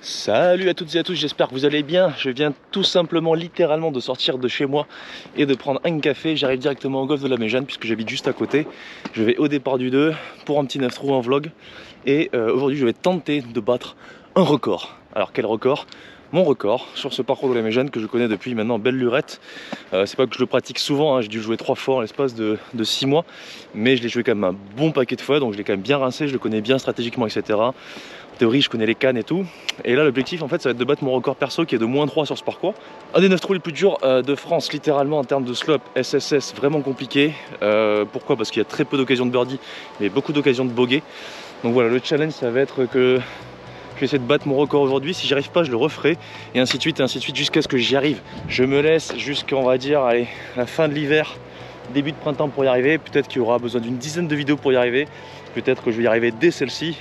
Salut à toutes et à tous, j'espère que vous allez bien. Je viens tout simplement, littéralement, de sortir de chez moi et de prendre un café. J'arrive directement au golf de la Méjeanne puisque j'habite juste à côté. Je vais au départ du 2 pour un petit 9 trous en vlog. Et aujourd'hui, je vais tenter de battre un record. Alors, quel record? Mon record sur ce parcours de la Méjeanne que je connais depuis maintenant belle lurette. C'est pas que je le pratique souvent, hein. J'ai dû le jouer 3 fois en l'espace de 6 mois. Mais je l'ai joué quand même un bon paquet de fois, donc je l'ai quand même bien rincé, je le connais bien stratégiquement, etc. Théorie, je connais les cannes et tout. Et là, l'objectif, en fait, ça va être de battre mon record perso qui est de -3 sur ce parcours. Un des 9 trous les plus durs de France, littéralement, en termes de slope, SSS, vraiment compliqué. Pourquoi? Parce qu'il y a très peu d'occasions de birdie, mais beaucoup d'occasions de bogey. Donc voilà, le challenge, ça va être que je vais essayer de battre mon record aujourd'hui. Si j'y arrive pas, je le referai. Et ainsi de suite, jusqu'à ce que j'y arrive. Je me laisse jusqu'à, on va dire, allez, la fin de l'hiver, début de printemps pour y arriver. Peut-être qu'il y aura besoin d'une dizaine de vidéos pour y arriver. Peut-être que je vais y arriver dès celle-ci.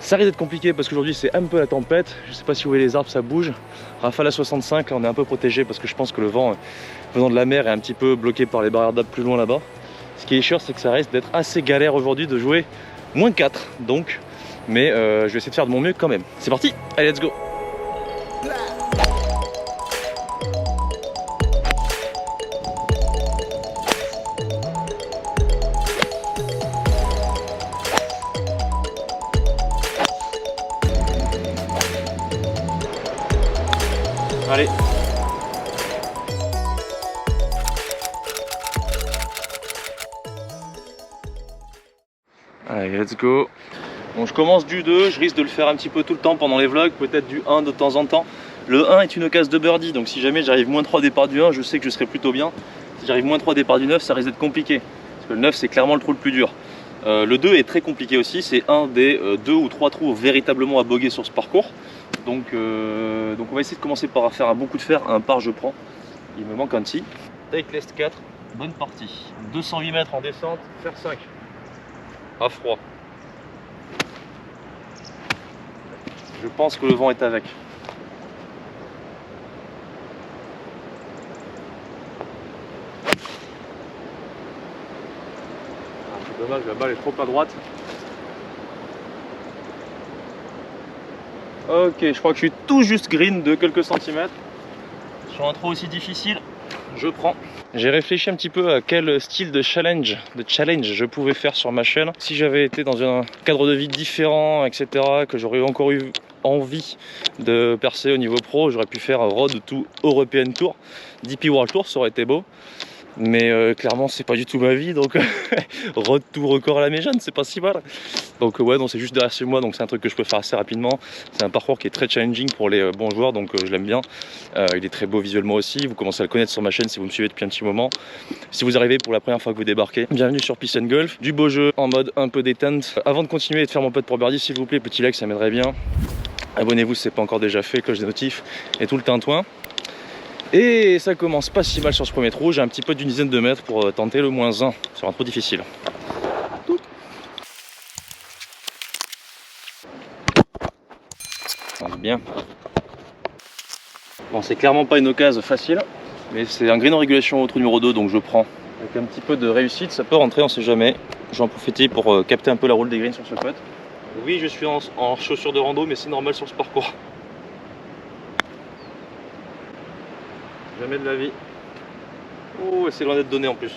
Ça risque d'être compliqué parce qu'aujourd'hui c'est un peu la tempête. Je sais pas si vous voyez les arbres, ça bouge. Rafale à 65, là on est un peu protégé parce que je pense que le vent venant de la mer est un petit peu bloqué par les barrières d'arbres plus loin là-bas. Ce qui est sûr, c'est que ça risque d'être assez galère aujourd'hui de jouer -4 donc. Mais je vais essayer de faire de mon mieux quand même. C'est parti, allez let's go. Allez. Allez, let's go. Bon, je commence du 2, je risque de le faire un petit peu tout le temps pendant les vlogs, peut-être du 1 de temps en temps. Le 1 est une occasion de birdie, donc si jamais j'arrive -3 départ du 1, je sais que je serai plutôt bien. Si j'arrive -3 départ du 9, ça risque d'être compliqué. Parce que le 9, c'est clairement le trou le plus dur. Le 2 est très compliqué aussi, c'est un des 2 ou 3 trous véritablement à boguer sur ce parcours. Donc on va essayer de commencer par faire un bon coup de fer, un par je prends. Il me manque un petit. Take lest 4, bonne partie. 208 mètres en descente, faire 5. À froid. Je pense que le vent est avec. C'est dommage, la balle est trop à droite. Ok, je crois que je suis tout juste green de quelques centimètres. Sur un trou aussi difficile, je prends. J'ai réfléchi un petit peu à quel style de challenge je pouvais faire sur ma chaîne. Si j'avais été dans un cadre de vie différent, etc., que j'aurais encore eu envie de percer au niveau pro, j'aurais pu faire un Road to European Tour. DP World Tour, ça aurait été beau. Mais clairement c'est pas du tout ma vie, donc Road to record à la Méjeanne, c'est pas si mal. Donc ouais, non, c'est juste derrière chez moi, donc c'est un truc que je peux faire assez rapidement. C'est un parcours qui est très challenging pour les bons joueurs, donc je l'aime bien. Il est très beau visuellement aussi, vous commencez à le connaître sur ma chaîne si vous me suivez depuis un petit moment. Si vous arrivez pour la première fois que vous débarquez, bienvenue sur Peace and Golf. Du beau jeu en mode un peu détente. Avant de continuer et de faire mon pote pour birdie, s'il vous plaît, petit like, ça m'aiderait bien. Abonnez-vous si c'est pas encore déjà fait, cloche des notifs et tout le tintouin. Et ça commence pas si mal sur ce premier trou, j'ai un petit peu d'une dizaine de mètres pour tenter le -1 sur un trou difficile. Bien. Bon, c'est clairement pas une occasion facile, mais c'est un green en régulation au trou numéro 2, donc je prends. Avec un petit peu de réussite, ça peut rentrer, on sait jamais. J'en profite pour capter un peu la roule des greens sur ce putt. Oui, je suis en chaussures de rando, mais c'est normal sur ce parcours. Jamais de la vie. Oh, c'est loin d'être donné en plus.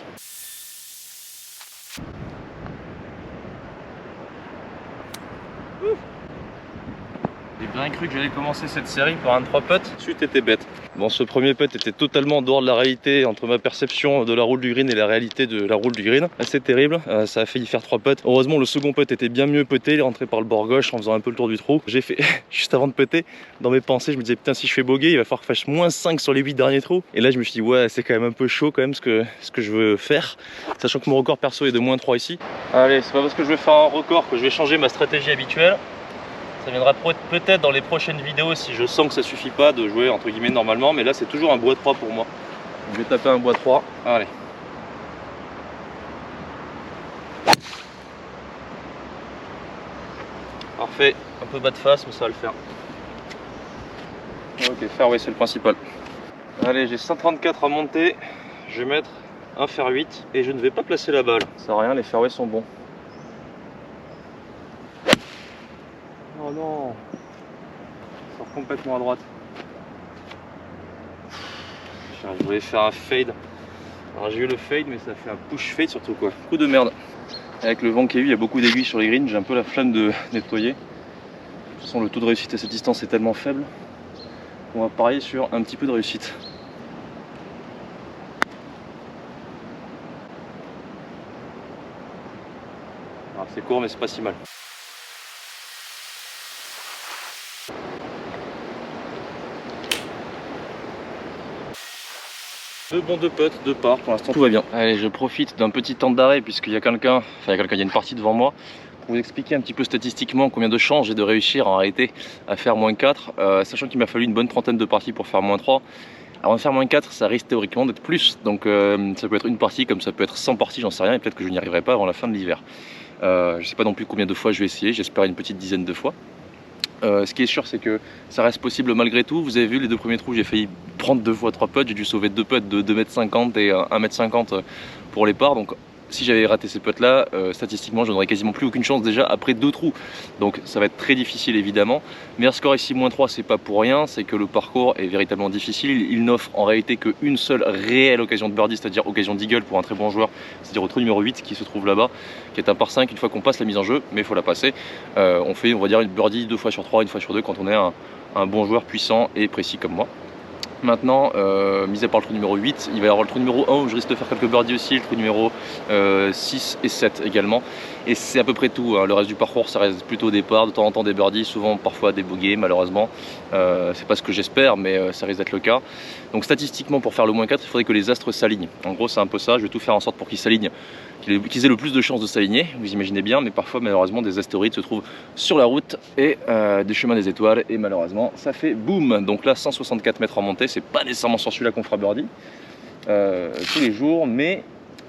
J'ai bien cru que j'allais commencer cette série par un 3 putt. Suite était bête. Bon, ce premier putt était totalement en dehors de la réalité entre ma perception de la roule du green et la réalité de la roule du green. Assez terrible, ça a failli faire 3 putts. Heureusement, le second putt était bien mieux putté. Il est rentré par le bord gauche en faisant un peu le tour du trou. J'ai fait, juste avant de putter, dans mes pensées, je me disais putain, si je fais bogey, il va falloir que je fasse -5 sur les 8 derniers trous. Et là, je me suis dit, ouais, c'est quand même un peu chaud quand même ce que je veux faire. Sachant que mon record perso est de -3 ici. Allez, c'est pas parce que je vais faire un record que je vais changer ma stratégie habituelle. Ça viendra peut-être dans les prochaines vidéos si je sens que ça suffit pas de jouer entre guillemets normalement, mais là c'est toujours un bois 3 pour moi. Je vais taper un bois 3. Allez. Parfait, un peu bas de face mais ça va le faire. Ok, fairway c'est le principal. Allez, j'ai 134 à monter. Je vais mettre un fer 8 et je ne vais pas placer la balle. Ça sert à rien, les fairways sont bons. Oh non, sort complètement à droite. Je voulais faire un fade. Alors j'ai eu le fade, mais ça fait un push fade surtout quoi. Coup de merde. Avec le vent qu'il y a eu, il y a beaucoup d'aiguilles sur les greens. J'ai un peu la flemme de nettoyer. De toute façon, le taux de réussite à cette distance est tellement faible qu'on va parier sur un petit peu de réussite. C'est court mais c'est pas si mal. Deux putts, deux parts, pour l'instant tout va bien. Allez, je profite d'un petit temps d'arrêt puisqu'il y a quelqu'un, il y a une partie devant moi, pour vous expliquer un petit peu statistiquement combien de chances j'ai de réussir en réalité à faire -4, sachant qu'il m'a fallu une bonne trentaine de parties pour faire -3. Avant de faire -4, ça risque théoriquement d'être plus, donc ça peut être une partie comme ça peut être 100 parties, j'en sais rien, et peut-être que je n'y arriverai pas avant la fin de l'hiver. Je ne sais pas non plus combien de fois je vais essayer, j'espère une petite dizaine de fois. Ce qui est sûr, c'est que ça reste possible malgré tout. Vous avez vu les deux premiers trous, j'ai failli prendre 2 fois 3 putts, j'ai dû sauver 2 putts de 2,50 m et 1,50 m pour les parts. Donc si j'avais raté ces putts là, statistiquement je n'aurais quasiment plus aucune chance déjà après 2 trous. Donc ça va être très difficile évidemment. Meilleur score ici -3, c'est pas pour rien, c'est que le parcours est véritablement difficile. Il n'offre en réalité qu'une seule réelle occasion de birdie, c'est-à-dire occasion d'eagle pour un très bon joueur, c'est-à-dire au trou numéro 8 qui se trouve là-bas, qui est un par 5 une fois qu'on passe la mise en jeu, mais il faut la passer. On fait, on va dire, une birdie 2 fois sur 3, une fois sur 2 quand on est un bon joueur puissant et précis comme moi. Maintenant, mis à part le trou numéro 8, il va y avoir le trou numéro 1 où je risque de faire quelques birdies aussi, le trou numéro 6 et 7 également. Et c'est à peu près tout, hein. Le reste du parcours, ça reste plutôt des parts, de temps en temps des birdies, souvent parfois des bogeys malheureusement. C'est pas ce que j'espère, mais ça risque d'être le cas. Donc statistiquement, pour faire le -4, il faudrait que les astres s'alignent. En gros, c'est un peu ça, je vais tout faire en sorte pour qu'ils s'alignent, qu'ils aient le plus de chances de s'aligner, vous imaginez bien, mais parfois malheureusement des astéroïdes se trouvent sur la route et des chemins des étoiles, et malheureusement ça fait boum. Donc là 164 mètres en montée, c'est pas nécessairement sur celui-là qu'on fera birdie tous les jours, mais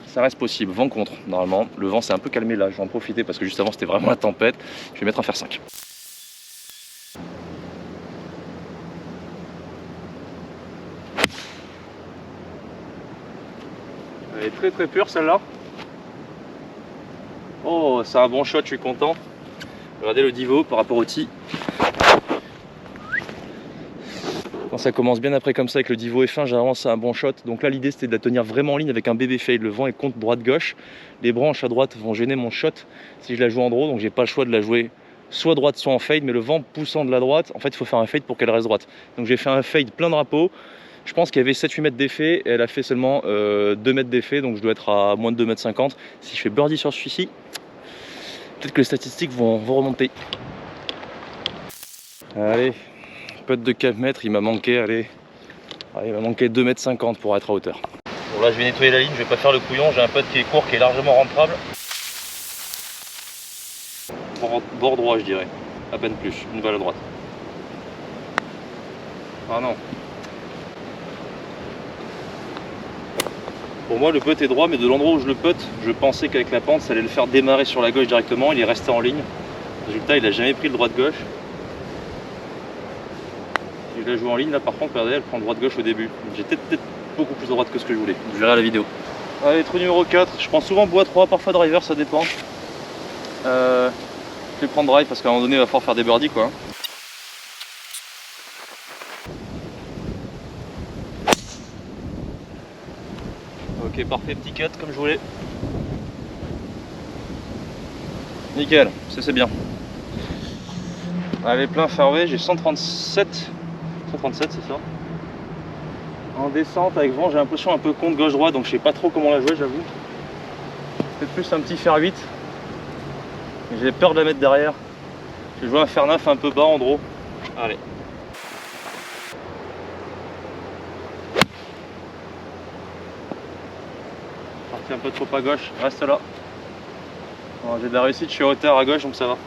ça reste possible. Vent contre, normalement, le vent s'est un peu calmé là, je vais en profiter parce que juste avant c'était vraiment la tempête. Je vais mettre un fer 5. Elle est très pure celle-là. Oh, c'est un bon shot, je suis content. Regardez le divo par rapport au tee. Quand ça commence bien après comme ça avec le divo est fin, généralement c'est un bon shot. Donc là l'idée c'était de la tenir vraiment en ligne avec un bébé fade. Le vent est contre droite-gauche. Les branches à droite vont gêner mon shot si je la joue en draw, donc j'ai pas le choix de la jouer soit droite soit en fade, mais le vent poussant de la droite, en fait il faut faire un fade pour qu'elle reste droite. Donc j'ai fait un fade plein drapeau. Je pense qu'il y avait 7-8 mètres d'effet et elle a fait seulement 2 mètres d'effet, donc je dois être à moins de 2,50 m. Si je fais birdie sur celui-ci, peut-être que les statistiques vont remonter. Allez, putt de 4 mètres, il m'a manqué, il m'a manqué 2,50 m pour être à hauteur. Bon là je vais nettoyer la ligne, je vais pas faire le couillon, j'ai un putt qui est court, qui est largement rentrable. Bord droit je dirais, à peine plus, une balle à droite. Ah non. Pour moi le putt est droit, mais de l'endroit où je le putt, je pensais qu'avec la pente ça allait le faire démarrer sur la gauche directement, il est resté en ligne. Résultat, il n'a jamais pris le droite-gauche. Je la joue en ligne là par contre, regardez, elle prend droite-gauche au début. J'ai peut-être beaucoup plus de droite que ce que je voulais. Vous verrez à la vidéo. Allez, trou numéro 4, je prends souvent bois 3, parfois driver, ça dépend. Je vais prendre drive parce qu'à un moment donné il va falloir faire des birdies quoi. Ok, parfait, petit cut comme je voulais. Nickel, c'est bien. Allez, plein fairway, j'ai 137 c'est ça. En descente avec vent, j'ai l'impression un peu contre gauche-droite, donc je sais pas trop comment la jouer, j'avoue. Peut-être plus un petit fer 8. J'ai peur de la mettre derrière. Je vais jouer un fer 9 un peu bas en draw. Allez. Parti un peu trop à gauche, reste là. J'ai de la réussite, je suis à hauteur à gauche donc ça va.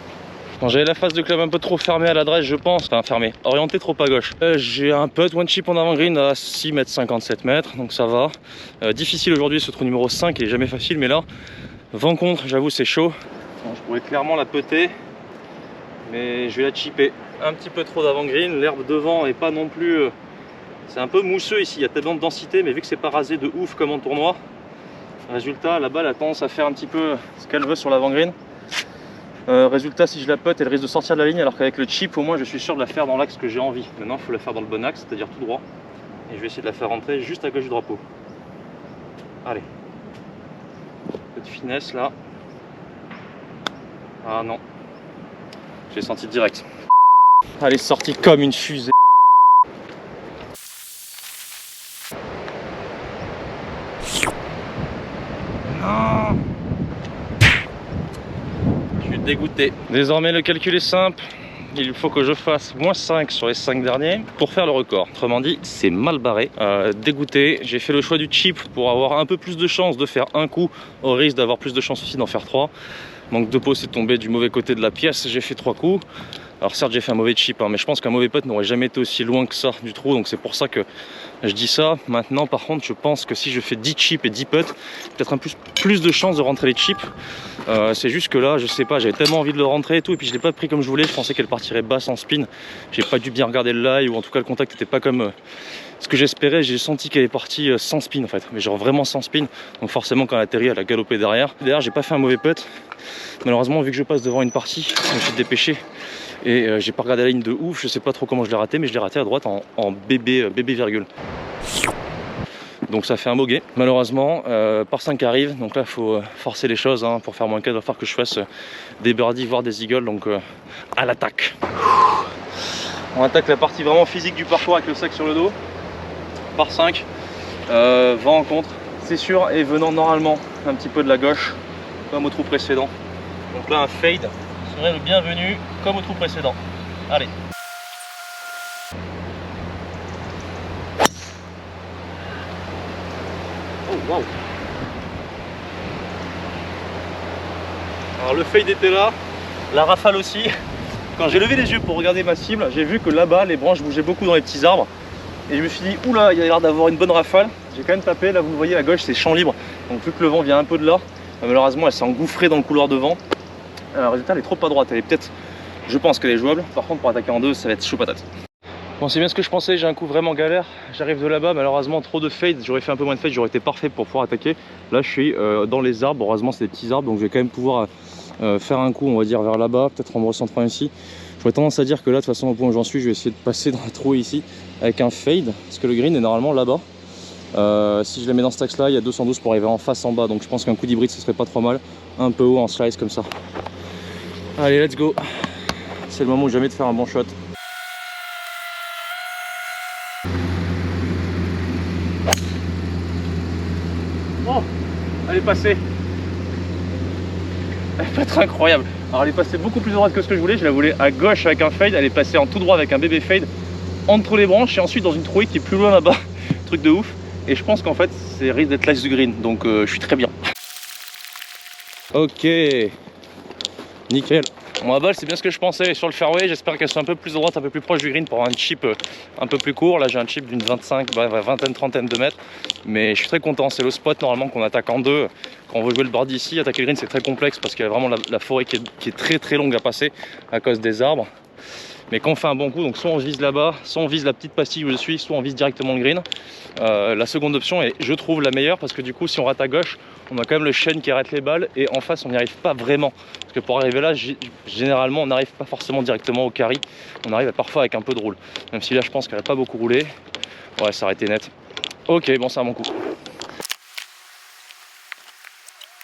J'avais la face de club un peu trop fermée à l'adresse je pense, enfin fermée, orientée trop à gauche. J'ai un putt one chip en avant green à 6 mètres 57 mètres, donc ça va. Difficile aujourd'hui ce trou numéro 5, il est jamais facile, mais là, vent contre, j'avoue c'est chaud. Bon, je pourrais clairement la putter, mais je vais la chipper. Un petit peu trop d'avant green, l'herbe devant est pas non plus... c'est un peu mousseux ici, il y a tellement de densité, mais vu que c'est pas rasé de ouf comme en tournoi, résultat la balle a tendance à faire un petit peu ce qu'elle veut sur l'avant green. Résultat, si je la putt, elle risque de sortir de la ligne, alors qu'avec le chip, au moins, je suis sûr de la faire dans l'axe que j'ai envie. Maintenant, il faut la faire dans le bon axe, c'est-à-dire tout droit. Et je vais essayer de la faire rentrer juste à gauche du drapeau. Allez. Petite finesse là. Ah non. J'ai senti direct. Elle est sortie comme une fusée. Non. Je suis dégoûté. Désormais le calcul est simple. Il faut que je fasse -5 sur les 5 derniers pour faire le record. Autrement dit, c'est mal barré. Dégoûté. J'ai fait le choix du chip pour avoir un peu plus de chance de faire un coup, au risque d'avoir plus de chance aussi d'en faire 3. Manque de peau, c'est tombé du mauvais côté de la pièce. J'ai fait 3 coups. Alors certes, j'ai fait un mauvais chip, hein, mais je pense qu'un mauvais putt n'aurait jamais été aussi loin que ça du trou. Donc c'est pour ça que je dis ça. Maintenant, par contre, je pense que si je fais 10 chips et 10 putts, peut-être un plus de chance de rentrer les chips. C'est juste que là, je sais pas, j'avais tellement envie de le rentrer et tout, et puis je l'ai pas pris comme je voulais. Je pensais qu'elle partirait basse en spin. J'ai pas dû bien regarder le live, ou en tout cas le contact n'était pas comme ce que j'espérais. J'ai senti qu'elle est partie sans spin en fait, mais genre vraiment sans spin. Donc forcément, quand elle a atterri, elle a galopé derrière. D'ailleurs, j'ai pas fait un mauvais putt. Malheureusement, vu que je passe devant une partie, je me suis dépêché. Et j'ai pas regardé la ligne de ouf, je sais pas trop comment je l'ai raté, mais je l'ai raté à droite en bébé virgule. Donc ça fait un beau guet. Malheureusement, par 5 arrive, donc là il faut forcer les choses hein, pour faire moins 4, il va falloir que je fasse des birdies, voire des eagles, donc à l'attaque. On attaque la partie vraiment physique du parcours avec le sac sur le dos. Par 5, vent en contre, c'est sûr, et venant normalement un petit peu de la gauche, comme au trou précédent. Donc là un fade serait le bienvenu comme au trou précédent. Allez. Oh waouh. Alors le fade était là, la rafale aussi. Quand j'ai levé les yeux pour regarder ma cible, j'ai vu que là-bas les branches bougeaient beaucoup dans les petits arbres. Et je me suis dit, oula, il y a l'air d'avoir une bonne rafale. J'ai quand même tapé, là vous le voyez à gauche c'est champ libre. Donc vu que le vent vient un peu de là, malheureusement elle s'est engouffrée dans le couloir de vent. Résultat, elle est trop à droite, elle est peut-être, je pense qu'elle est jouable. Par contre, pour attaquer en 2, ça va être chaud patate. Bon, c'est bien ce que je pensais, j'ai un coup vraiment galère. J'arrive de là-bas, malheureusement, trop de fade. J'aurais fait un peu moins de fade, j'aurais été parfait pour pouvoir attaquer. Là, je suis dans les arbres. Heureusement, c'est des petits arbres, donc je vais quand même pouvoir faire un coup, on va dire, vers là-bas, peut-être en me recentrant ici. J'aurais tendance à dire que là, de toute façon, au point où j'en suis, je vais essayer de passer dans la trou ici avec un fade, parce que le green est normalement là-bas. Si je la mets dans cet axe-là, il y a 212 pour arriver en face en bas, donc je pense qu'un coup d'hybride, ce serait pas trop mal. Un peu haut en slice comme ça. Allez, let's go. C'est le moment ou jamais de faire un bon shot. Oh, elle est passée. Elle peut être incroyable. Alors elle est passée beaucoup plus droite que ce que je voulais. Je la voulais à gauche avec un fade. Elle est passée en tout droit avec un bébé fade entre les branches et ensuite dans une trouée qui est plus loin là-bas. Truc de ouf. Et je pense qu'en fait, c'est risque d'être l'as du green. Donc je suis très bien. Ok. Nickel. Bon, la balle, c'est bien ce que je pensais sur le fairway. J'espère qu'elle soit un peu plus droite, un peu plus proche du green pour avoir un chip un peu plus court. Là, j'ai un chip d'une 25, vingtaine, trentaine de mètres. Mais je suis très content. C'est le spot normalement qu'on attaque en 2. Quand on veut jouer le birdie ici, attaquer le green, c'est très complexe parce qu'il y a vraiment la forêt qui est très très longue à passer à cause des arbres. Mais quand on fait un bon coup, donc soit on vise là-bas, soit on vise la petite pastille où je suis, soit on vise directement le green. La seconde option est, je trouve, la meilleure parce que du coup, si on rate à gauche, on a quand même le chêne qui arrête les balles et en face, on n'y arrive pas vraiment. Parce que pour arriver là, généralement, on n'arrive pas forcément directement au carry. On arrive parfois avec un peu de roule. Même si là, je pense qu'elle n'a pas beaucoup roulé. Ouais, ça aurait été net. Ok, bon, c'est un bon coup.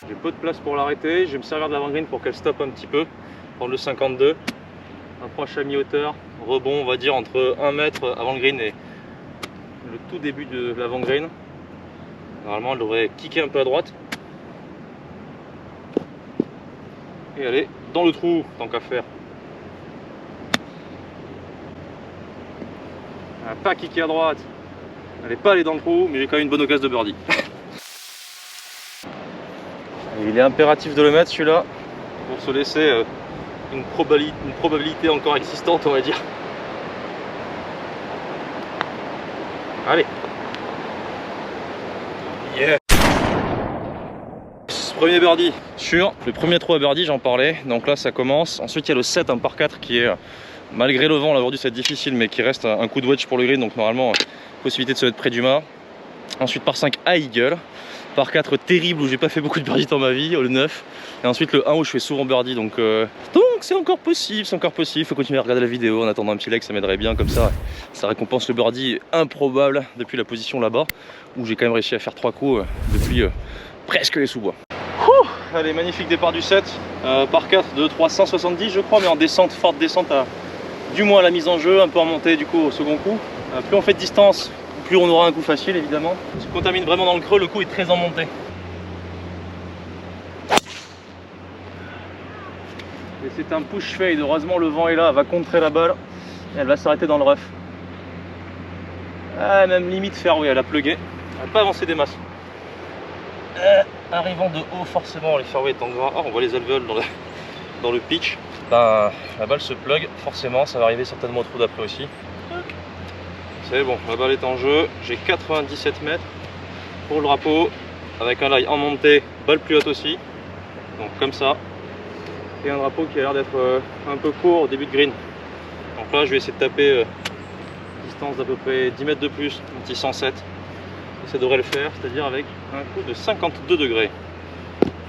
J'ai peu de place pour l'arrêter. Je vais me servir de l'avant-green pour qu'elle stoppe un petit peu. Prendre le 52. Approche à mi-hauteur, rebond on va dire entre 1 mètre avant le green et le tout début de l'avant-green. Normalement elle devrait kicker un peu à droite. Et aller dans le trou tant qu'à faire. Elle n'a pas kické à droite. Elle n'est pas allée dans le trou, mais j'ai quand même une bonne occasion de birdie. Il est impératif de le mettre celui-là pour se laisser une probabilité encore existante, on va dire. Allez. Yeah. Premier birdie sur le premier trou à birdie, j'en parlais. Donc là ça commence. Ensuite il y a le 7, un par 4 qui est, malgré le vent, là aujourd'hui c'est difficile, mais qui reste un coup de wedge pour le green. Donc normalement possibilité de se mettre près du mât. Ensuite par 5 à Eagle. Par 4 terrible où j'ai pas fait beaucoup de birdie dans ma vie, le 9. Et ensuite le 1 où je fais souvent birdie. Donc c'est encore possible, c'est encore possible. Faut continuer à regarder la vidéo en attendant un petit like, ça m'aiderait bien comme ça. Ça récompense le birdie improbable depuis la position là-bas. Où j'ai quand même réussi à faire 3 coups depuis presque les sous-bois. Allez, magnifique départ du 7. Par 4 de 370 je crois, mais en descente, forte descente à du moins à la mise en jeu, un peu en montée du coup au second coup. Plus on fait de distance, plus on aura un coup facile évidemment. Si on termine vraiment dans le creux, le coup est très en montée. Et c'est un push fade, heureusement le vent est là, elle va contrer la balle et elle va s'arrêter dans le rough. Ah, même limite fairway, elle a plugué, elle n'a pas avancé des masses. Arrivant de haut forcément, les fairways étant gras, on voit les alvéoles dans le pitch. Ben, la balle se plug, forcément ça va arriver certainement au trou d'après aussi. C'est bon, la balle est en jeu, j'ai 97 mètres pour le drapeau, avec un lie en montée, balle plus haute aussi, donc comme ça, et un drapeau qui a l'air d'être un peu court au début de green. Donc là je vais essayer de taper distance d'à peu près 10 mètres de plus, un petit 107, et ça devrait le faire, c'est-à-dire avec un coup de 52 degrés.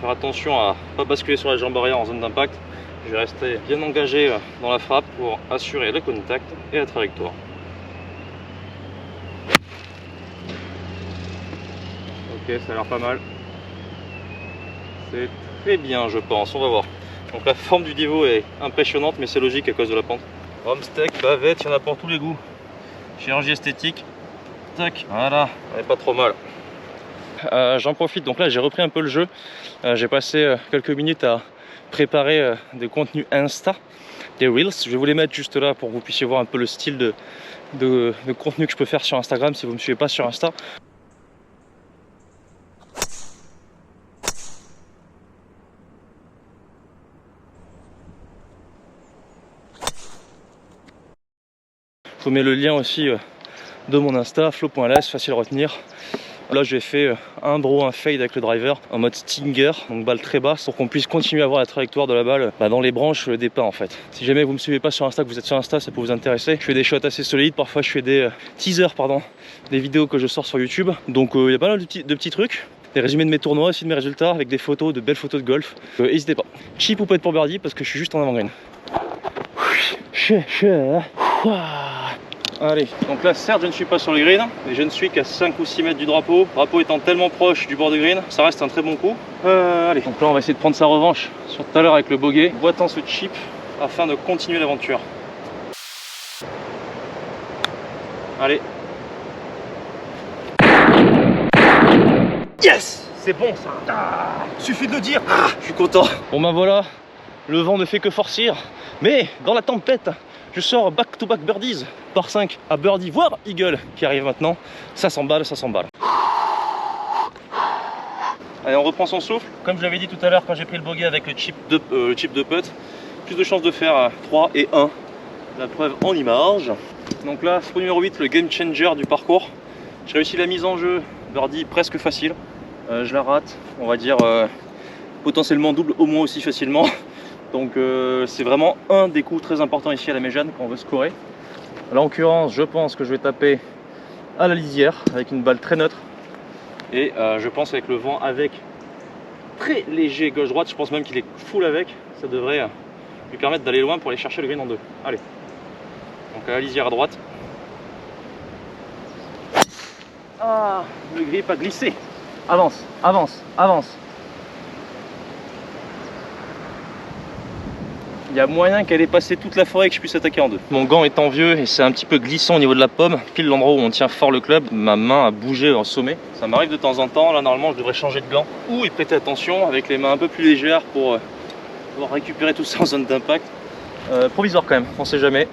Faire attention à ne pas basculer sur la jambe arrière en zone d'impact, je vais rester bien engagé dans la frappe pour assurer le contact et la trajectoire. Ok, ça a l'air pas mal. C'est très bien, je pense. On va voir. Donc la forme du niveau est impressionnante, mais c'est logique à cause de la pente. Rhum steak, bavette, il y en a pour tous les goûts. Chirurgie esthétique. Tac, voilà, elle est pas trop mal. J'en profite, donc là j'ai repris un peu le jeu. J'ai passé quelques minutes à préparer des contenus Insta, des Reels. Je vais vous les mettre juste là pour que vous puissiez voir un peu le style de contenu que je peux faire sur Instagram si vous ne me suivez pas sur Insta. Je vous mets le lien aussi de mon Insta, flow.ls, facile à retenir. Là j'ai fait un draw, un fade avec le driver en mode stinger, donc balle très basse pour qu'on puisse continuer à voir la trajectoire de la balle dans les branches des pins en fait. Si jamais vous ne me suivez pas sur Insta, que vous êtes sur Insta, ça peut vous intéresser. Je fais des shots assez solides, parfois je fais des teasers, des vidéos que je sors sur YouTube. Donc il y a pas mal de petits trucs. Des résumés de mes tournois, aussi de mes résultats, avec des photos, de belles photos de golf. N'hésitez pas. Chip ou pas pour birdie parce que je suis juste en avant-green. Allez, donc là certes je ne suis pas sur le green, mais je ne suis qu'à 5 ou 6 mètres du drapeau. Le drapeau étant tellement proche du bord de green, ça reste un très bon coup. Allez, donc là on va essayer de prendre sa revanche sur tout à l'heure avec le bogey, boitant ce chip afin de continuer l'aventure. Allez. Yes, c'est bon ça. Suffit de le dire. Je suis content. Bon ben voilà, le vent ne fait que forcir, mais dans la tempête, je sors back-to-back birdies par 5 à birdie, voire eagle qui arrive maintenant. Ça s'emballe, ça s'emballe. Allez, on reprend son souffle. Comme je l'avais dit tout à l'heure quand j'ai pris le bogey avec le chip de putt, plus de chances de faire 3 et 1. La preuve en image. Donc là, spot numéro 8, le game changer du parcours. J'ai réussi la mise en jeu, birdie presque facile. Je la rate, on va dire potentiellement double au moins aussi facilement. Donc c'est vraiment un des coups très importants ici à la Méjane quand on veut scorer. Là en l'occurrence je pense que je vais taper à la lisière avec une balle très neutre. Et je pense avec le vent avec très léger gauche-droite, je pense même qu'il est full avec. Ça devrait lui permettre d'aller loin pour aller chercher le green en deux. Allez. Donc à la lisière à droite. Ah, le grip a glissé. Avance, avance, avance. Il y a moyen qu'elle ait passé toute la forêt et que je puisse attaquer en deux. Mon gant étant vieux et c'est un petit peu glissant au niveau de la pomme, pile l'endroit où on tient fort le club, ma main a bougé au sommet. Ça m'arrive de temps en temps, là normalement je devrais changer de gant ou y prêter attention avec les mains un peu plus légères pour pouvoir récupérer tout ça en zone d'impact. Provisoire quand même, on sait jamais.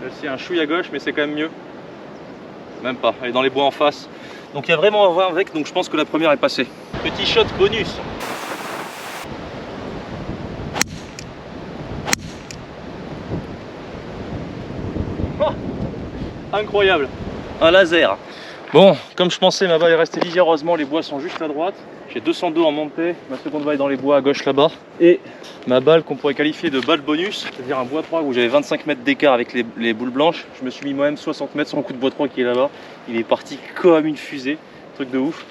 Celle-ci a un chouille à gauche mais c'est quand même mieux. Même pas, elle est dans les bois en face. Donc il y a vraiment un vent avec, donc je pense que la première est passée. Petit shot bonus. Incroyable, un laser. Bon, comme je pensais, ma balle est restée lisière. Heureusement, les bois sont juste à droite. J'ai 202 en montée, ma seconde balle est dans les bois à gauche là-bas. Et ma balle qu'on pourrait qualifier de balle bonus, c'est-à-dire un bois 3 où j'avais 25 mètres d'écart avec les boules blanches. Je me suis mis moi-même 60 mètres sur mon coup de bois 3 qui est là-bas. Il est parti comme une fusée, truc de ouf.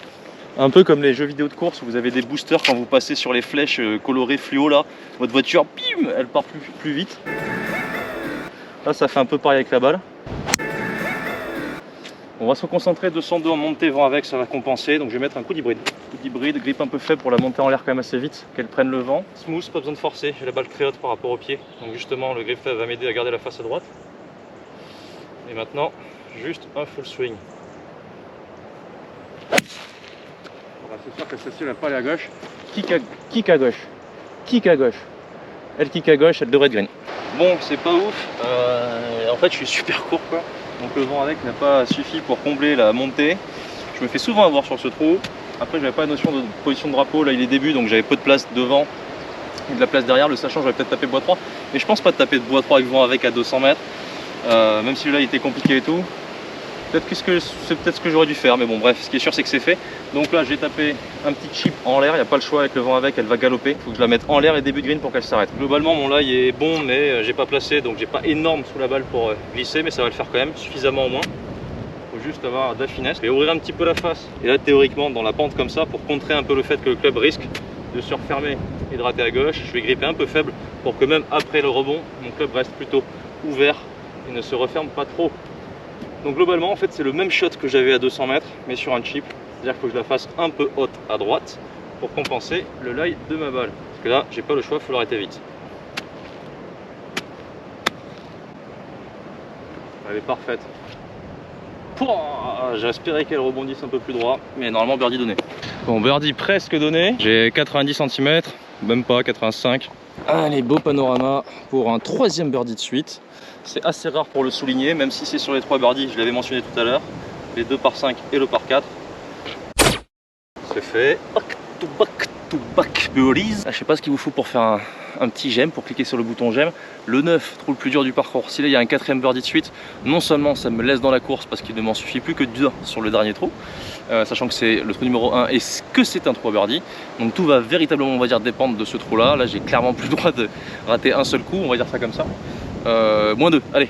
Un peu comme les jeux vidéo de course où vous avez des boosters quand vous passez sur les flèches colorées fluo là. Votre voiture, bim, elle part plus vite. Là ça fait un peu pareil avec la balle. On va se concentrer 202 en montée, vent avec, ça va compenser. Donc je vais mettre un coup d'hybride. Coup d'hybride, grip un peu faible pour la monter en l'air quand même assez vite, qu'elle prenne le vent. Smooth, pas besoin de forcer, j'ai la balle très haute par rapport au pied. Donc justement le grip faible va m'aider à garder la face à droite. Et maintenant, juste un full swing. C'est sûr que celle-ci va pas aller à gauche. Kick à gauche. Kick à gauche. Elle kick à gauche, elle devrait être green. Bon, c'est pas ouf. En fait, je suis super court quoi. Donc le vent avec n'a pas suffi pour combler la montée. Je me fais souvent avoir sur ce trou. Après, j'avais pas la notion de position de drapeau. Là, il est début, donc j'avais peu de place devant et de la place derrière. Le sachant, j'aurais peut-être tapé bois 3. Mais je pense pas de taper de bois 3 avec vent avec à 200 mètres. Même si là, il était compliqué et tout. Peut-être que c'est peut-être ce que j'aurais dû faire, mais bon bref, ce qui est sûr c'est que c'est fait. Donc là j'ai tapé un petit chip en l'air, il n'y a pas le choix avec le vent avec, elle va galoper. Il faut que je la mette en l'air et début de green pour qu'elle s'arrête. Globalement mon lie est bon, mais j'ai pas placé, donc j'ai pas énorme sous la balle pour glisser, mais ça va le faire quand même, suffisamment au moins. Il faut juste avoir de la finesse et ouvrir un petit peu la face. Et là théoriquement dans la pente comme ça, pour contrer un peu le fait que le club risque de se refermer et de rater à gauche, je vais gripper un peu faible pour que même après le rebond, mon club reste plutôt ouvert et ne se referme pas trop. Donc globalement en fait c'est le même shot que j'avais à 200 mètres mais sur un chip, c'est-à-dire qu'il faut que je la fasse un peu haute à droite pour compenser le lie de ma balle. Parce que là j'ai pas le choix, il faut l'arrêter vite. Elle est parfaite. J'ai espéré qu'elle rebondisse un peu plus droit, mais normalement birdie donné. Bon, birdie presque donné, j'ai 90 cm, même pas 85. Allez, beau panorama pour un troisième birdie de suite. C'est assez rare pour le souligner, même si c'est sur les 3 birdies, je l'avais mentionné tout à l'heure, les 2 par 5 et le par 4. C'est fait. Back to back birdies. Je sais pas ce qu'il vous faut pour faire un petit j'aime, pour cliquer sur le bouton j'aime. Le 9, trou le plus dur du parcours. Si là il y a un 4ème birdie de suite, non seulement ça me laisse dans la course parce qu'il ne m'en suffit plus que 2 sur le dernier trou, sachant que c'est le trou numéro 1 et que c'est un 3 birdie. Donc tout va véritablement, on va dire, dépendre de ce trou là. Là j'ai clairement plus le droit de rater un seul coup, on va dire ça comme ça. Moins 2, allez.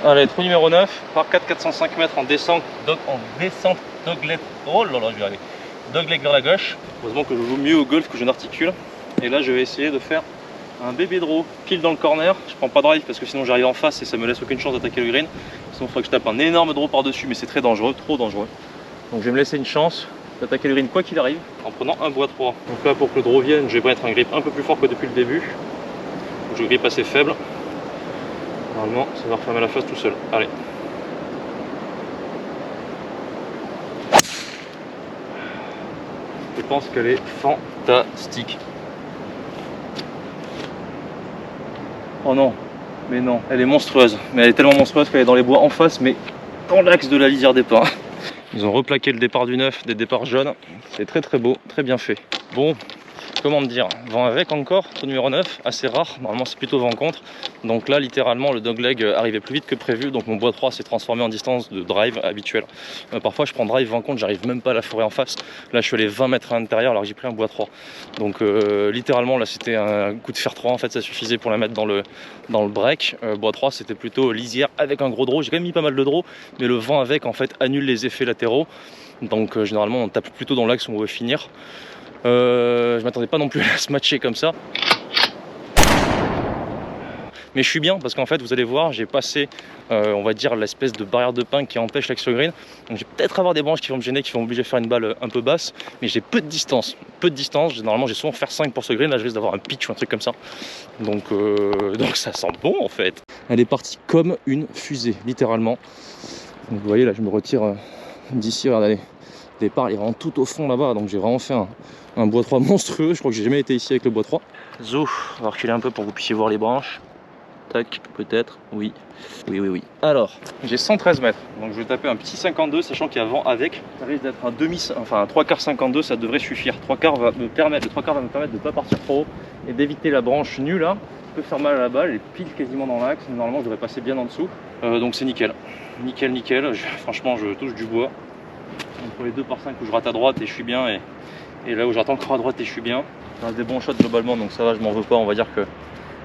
Allez, trou numéro 9, par 4, 405 mètres en descente dogleg. Oh là là, je vais y arriver. Dogleg vers la gauche. Heureusement que je joue mieux au golf que je n'articule. Et là, je vais essayer de faire un bébé draw pile dans le corner. Je prends pas drive parce que sinon j'arrive en face et ça me laisse aucune chance d'attaquer le green. Sinon, il faudrait que je tape un énorme draw par-dessus, mais c'est très dangereux, trop dangereux. Donc, je vais me laisser une chance d'attaquer le green quoi qu'il arrive en prenant un bois 3. Donc là, pour que le draw vienne, je vais mettre un grip un peu plus fort que depuis le début. Je grip assez faible. Normalement, ça va refermer la face tout seul. Allez. Je pense qu'elle est fantastique. Oh non, mais non, elle est monstrueuse. Mais elle est tellement monstrueuse qu'elle est dans les bois en face, mais dans l'axe de la lisière des pins. Ils ont replaqué le départ du 9, des départs jaunes. C'est très très beau, très bien fait. Bon, comment me dire, vent avec encore, trou numéro 9, assez rare, normalement c'est plutôt vent contre. Donc là littéralement le dogleg arrivait plus vite que prévu, donc mon bois 3 s'est transformé en distance de drive habituelle. Parfois je prends drive vent contre, j'arrive même pas à la fourrer en face. Là je suis allé 20 mètres à l'intérieur alors que j'ai pris un bois 3. Donc littéralement là c'était un coup de fer 3, en fait ça suffisait pour la mettre dans le break. Bois 3 c'était plutôt lisière avec un gros draw, j'ai quand même mis pas mal de draw, mais le vent avec en fait annule les effets latéraux. Donc généralement on tape plutôt dans l'axe où on veut finir. Je m'attendais pas non plus à se matcher comme ça. Mais je suis bien parce qu'en fait vous allez voir j'ai passé on va dire l'espèce de barrière de pin qui empêche l'axe green. Donc je vais peut-être avoir des branches qui vont me gêner, qui vont m'obliger à faire une balle un peu basse. Mais j'ai peu de distance. Normalement j'ai souvent faire 5 pour ce green, là je risque d'avoir un pitch ou un truc comme ça. Donc ça sent bon en fait. Elle est partie comme une fusée littéralement. Donc vous voyez là je me retire d'ici, regardez. Le départ il est vraiment tout au fond là-bas, donc j'ai vraiment fait un bois 3 monstrueux. Je crois que j'ai jamais été ici avec le bois 3. Zo, on va reculer un peu pour que vous puissiez voir les branches. Tac, peut-être, oui. Oui. Alors, j'ai 113 mètres, donc je vais taper un petit 52, sachant qu'il y a vent avec. Ça risque d'être un 3 quarts 52, ça devrait suffire. Le 3 quarts va me permettre de ne pas partir trop haut et d'éviter la branche nue là. Peut faire mal à la balle, elle est pile quasiment dans l'axe. Normalement, je devrais passer bien en dessous. Donc c'est nickel. Nickel. Franchement, je touche du bois. Entre les 2 par 5 où je rate à droite et je suis bien, et là où je rate encore à droite et je suis bien. Je rate des bons shots globalement, donc ça va, je m'en veux pas. On va dire que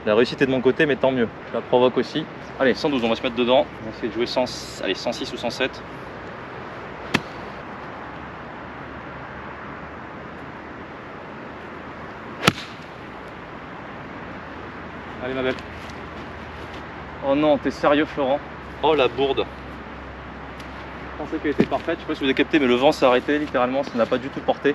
la réussite est de mon côté, mais tant mieux. Je la provoque aussi. Allez, 112, on va se mettre dedans. On va essayer de jouer 106 ou 107. Allez ma belle. Oh non, t'es sérieux Florent? Oh la bourde. Je pensais qu'elle était parfaite, je sais pas si vous avez capté, mais le vent s'est arrêté littéralement, ça n'a pas du tout porté.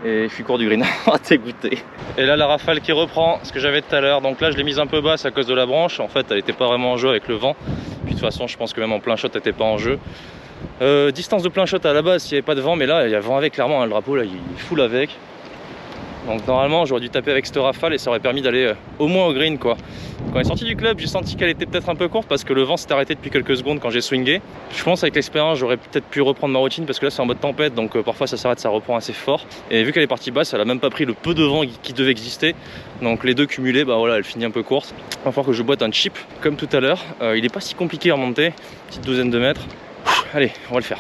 Et je suis court du green. Oh t'es goûté. Et là la rafale qui reprend ce que j'avais tout à l'heure. Donc là je l'ai mise un peu basse à cause de la branche. En fait elle n'était pas vraiment en jeu avec le vent. Puis de toute façon je pense que même en plein shot elle n'était pas en jeu. Distance de plein shot à la base s'il n'y avait pas de vent, mais là il y a vent avec clairement, hein, le drapeau là il est full avec. Donc normalement j'aurais dû taper avec cette rafale et ça aurait permis d'aller au moins au green quoi. Quand elle est sortie du club, j'ai senti qu'elle était peut-être un peu courte parce que le vent s'est arrêté depuis quelques secondes quand j'ai swingé. Je pense avec l'expérience j'aurais peut-être pu reprendre ma routine parce que là c'est en mode tempête, donc parfois ça s'arrête, ça reprend assez fort. Et vu qu'elle est partie basse, elle a même pas pris le peu de vent qui devait exister. Donc les deux cumulés, bah voilà, elle finit un peu courte. Il va falloir que je boite un chip comme tout à l'heure. Il est pas si compliqué à remonter, petite douzaine de mètres. Allez, on va le faire.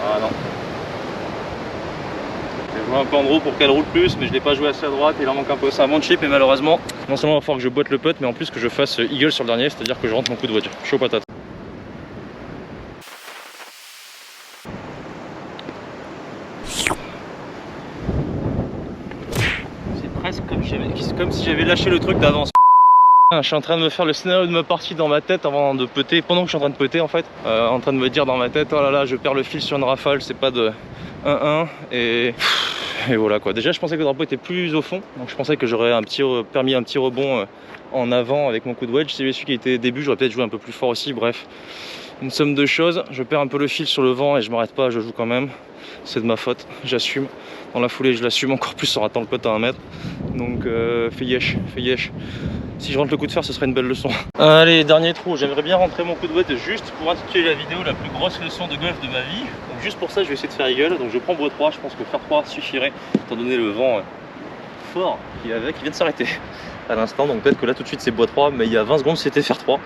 Ah non. J'ai joué un peu en gros pour qu'elle roule plus, mais je l'ai pas joué assez à droite, il en manque un peu. C'est un bon chip et malheureusement, non seulement il va falloir que je boite le putt, mais en plus que je fasse eagle sur le dernier, c'est-à-dire que je rentre mon coup de wedge. Chaud patate. C'est presque comme si j'avais lâché le truc d'avance. Je suis en train de me faire le scénario de ma partie dans ma tête avant de putter, pendant que je suis en train de putter en fait, en train de me dire dans ma tête, oh là là, je perds le fil sur une rafale, c'est pas de 1-1 et voilà quoi. Déjà je pensais que le drapeau était plus au fond, donc je pensais que j'aurais permis un petit rebond en avant avec mon coup de wedge. Si j'avais su qu'il était début, j'aurais peut-être joué un peu plus fort aussi. Bref, une somme de choses. Je perds un peu le fil sur le vent et je m'arrête pas, je joue quand même. C'est de ma faute, j'assume. Dans la foulée, je l'assume encore plus en ratant le putt à 1 mètre. Donc fais yesh, fais yesh. Si je rentre le coup de fer, ce serait une belle leçon. Allez, dernier trou. J'aimerais bien rentrer mon coup de wedge juste pour intituler la vidéo la plus grosse leçon de golf de ma vie. Donc juste pour ça, je vais essayer de faire eagle. Donc je prends bois 3. Je pense que faire 3 suffirait, étant donné le vent fort qui vient de s'arrêter à l'instant. Donc peut-être que là tout de suite c'est bois 3, mais il y a 20 secondes c'était faire 3.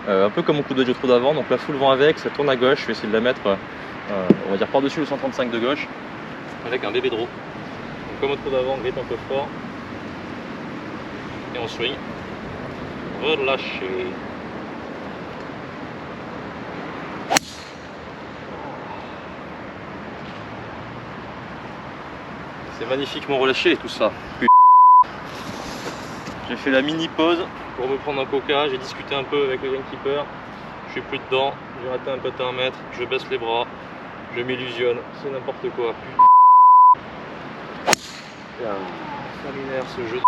Un peu comme mon coup de wedge au trou d'avant. Donc là full vent avec, ça tourne à gauche. Je vais essayer de la mettre, on va dire par-dessus le 135 de gauche, avec un bébé draw. Donc comme au trou d'avant, on grille un peu fort. Et on swing. Relâcher. C'est magnifiquement relâché tout ça. J'ai fait la mini pause pour me prendre un coca, j'ai discuté un peu avec le greenkeeper. Je suis plus dedans, j'ai raté un putt à 1 mètre, je baisse les bras, je m'illusionne, c'est n'importe quoi. Ça m'énerve ce jeu.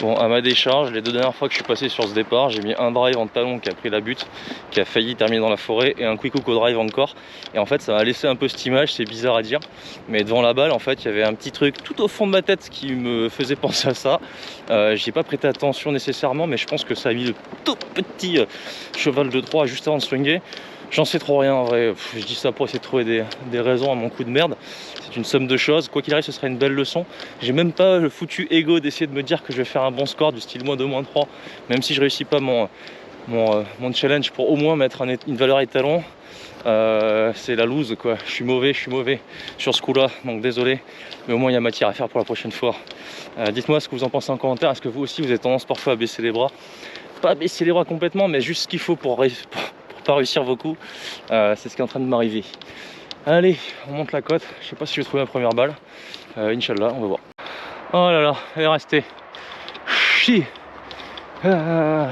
Bon, à ma décharge, les 2 dernières fois que je suis passé sur ce départ, j'ai mis un drive en talon qui a pris la butte, qui a failli terminer dans la forêt, et un quick hook au drive encore. Et en fait, ça m'a laissé un peu cette image, c'est bizarre à dire, mais devant la balle, en fait, il y avait un petit truc tout au fond de ma tête qui me faisait penser à ça. J'y ai pas prêté attention nécessairement, mais je pense que ça a mis le tout petit cheval de 3 juste avant de swinger. J'en sais trop rien en vrai, je dis ça pour essayer de trouver des raisons à mon coup de merde. C'est une somme de choses, quoi qu'il arrive ce sera une belle leçon. J'ai même pas le foutu ego d'essayer de me dire que je vais faire un bon score du style -2, -3. Même si je réussis pas mon challenge pour au moins mettre une valeur étalon. C'est la loose quoi, je suis mauvais sur ce coup là, donc désolé. Mais au moins il y a matière à faire pour la prochaine fois. Dites-moi ce que vous en pensez en commentaire, est-ce que vous aussi vous avez tendance parfois à baisser les bras? Pas baisser les bras complètement, mais juste ce qu'il faut pour pas réussir vos coups. C'est ce qui est en train de m'arriver. Allez, on monte la côte. Je sais pas si je vais trouver ma première balle. Inch'Allah, on va voir. Oh là là, elle est restée. Chi. Oh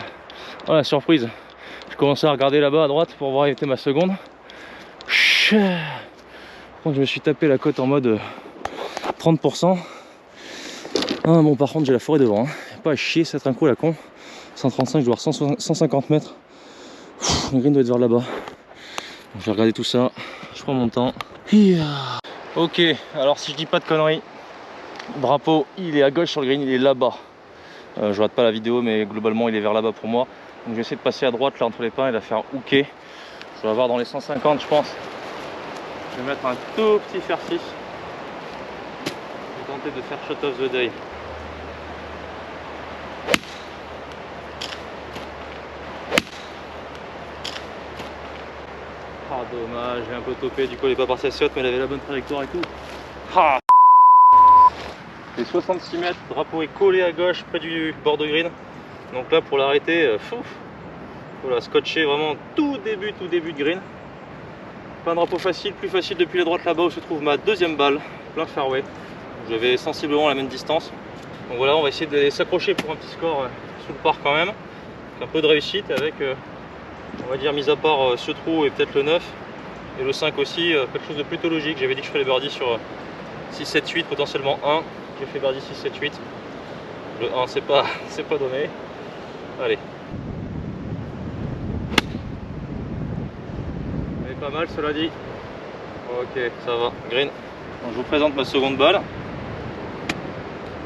la surprise. Je commençais à regarder là-bas à droite pour voir où était ma seconde. Par contre, je me suis tapé la côte en mode 30%. Ah, bon, par contre, j'ai la forêt devant. Hein. Pas à chier, ça va être un coup à la con. 135, je dois avoir 150 mètres. Le green doit être vers là-bas. Je vais regarder tout ça. Je prends mon temps. Ok, alors si je dis pas de conneries, drapeau il est à gauche sur le green, il est là-bas. Je rate pas la vidéo, mais globalement il est vers là-bas pour moi. Donc je vais essayer de passer à droite là entre les pins et la faire hooker. Je vais avoir dans les 150 je pense. Je vais mettre un tout petit fer 6. Je vais tenter de faire shot of the day. Dommage, j'ai un peu topé, du coup elle est pas partie assez haute mais elle avait la bonne trajectoire et tout. Ah, les 66 mètres, le drapeau est collé à gauche près du bord de green. Donc là pour l'arrêter, faut la scotcher vraiment tout début de green. Pas un drapeau facile, plus facile depuis la droite là-bas où se trouve ma deuxième balle, plein fairway. J'avais sensiblement la même distance. Donc voilà, on va essayer de s'accrocher pour un petit score sous le par quand même. Avec un peu de réussite avec, on va dire, mis à part ce trou et peut-être le 9 et le 5 aussi, quelque chose de plutôt logique. J'avais dit que je ferais les birdies sur 6, 7, 8, potentiellement 1. J'ai fait birdie 6, 7, 8. Le 1 c'est pas donné. Allez. Mais pas mal cela dit. Ok, ça va. Green. Donc, je vous présente ma seconde balle.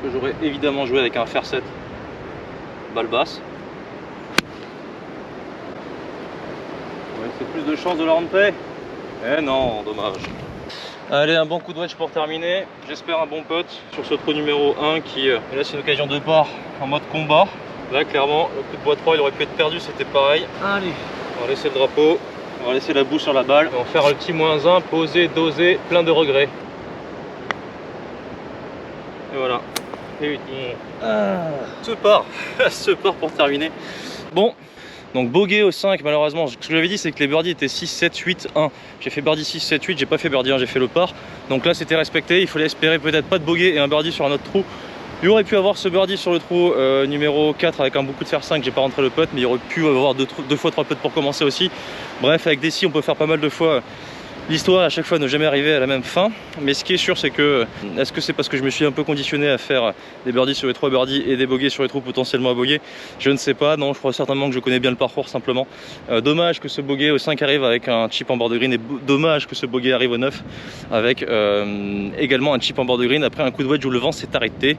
Que j'aurais évidemment joué avec un fair set. Balle basse. Ouais, c'est plus de chance de la rentrer. Eh non, dommage. Allez, un bon coup de wedge pour terminer. J'espère un bon putt sur ce trou numéro 1 qui... et là c'est une occasion de part en mode combat. Là clairement, le coup de bois 3 il aurait pu être perdu, c'était pareil. Allez, on va laisser le drapeau, on va laisser la boue sur la balle. On va faire le petit -1, poser, doser, plein de regrets. Et voilà. Et ce part, ce part pour terminer. Bon. Donc bogey au 5 malheureusement, ce que j'avais dit c'est que les birdies étaient 6, 7, 8, 1. J'ai fait birdie 6, 7, 8, j'ai pas fait birdie 1, j'ai fait le par. Donc là c'était respecté, il fallait espérer peut-être pas de bogey et un birdie sur un autre trou. Il aurait pu avoir ce birdie sur le trou numéro 4 avec un beaucoup de fer 5, j'ai pas rentré le putt, mais il aurait pu avoir deux fois 3 putts pour commencer aussi. Bref, avec des si on peut faire pas mal de fois l'histoire, à chaque fois ne jamais arriver à la même fin. Mais ce qui est sûr c'est que, est-ce que c'est parce que je me suis un peu conditionné à faire des birdies sur les 3 birdies et des bogeys sur les trous potentiellement à bogey? Je ne sais pas, non, je crois certainement que je connais bien le parcours simplement. Dommage que ce bogey au 5 arrive avec un chip en bord de green et dommage que ce bogey arrive au 9 avec également un chip en bord de green après un coup de wedge où le vent s'est arrêté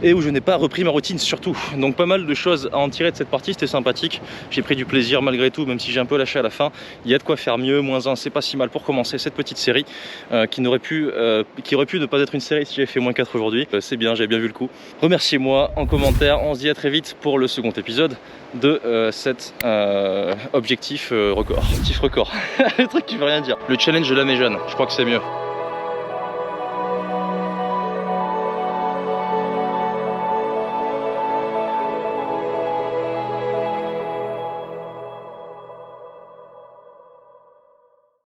et où je n'ai pas repris ma routine surtout. Donc pas mal de choses à en tirer de cette partie, c'était sympathique. J'ai pris du plaisir malgré tout, même si j'ai un peu lâché à la fin. Il y a de quoi faire mieux, -1 c'est pas si mal pour commencer cette petite série qui aurait pu ne pas être une série si j'avais fait -4 aujourd'hui. C'est bien, j'avais bien vu le coup. Remerciez-moi en commentaire, on se dit à très vite pour le second épisode de cet objectif record. Objectif record, le truc qui veut rien dire. Le challenge de la méjeune, je crois que c'est mieux.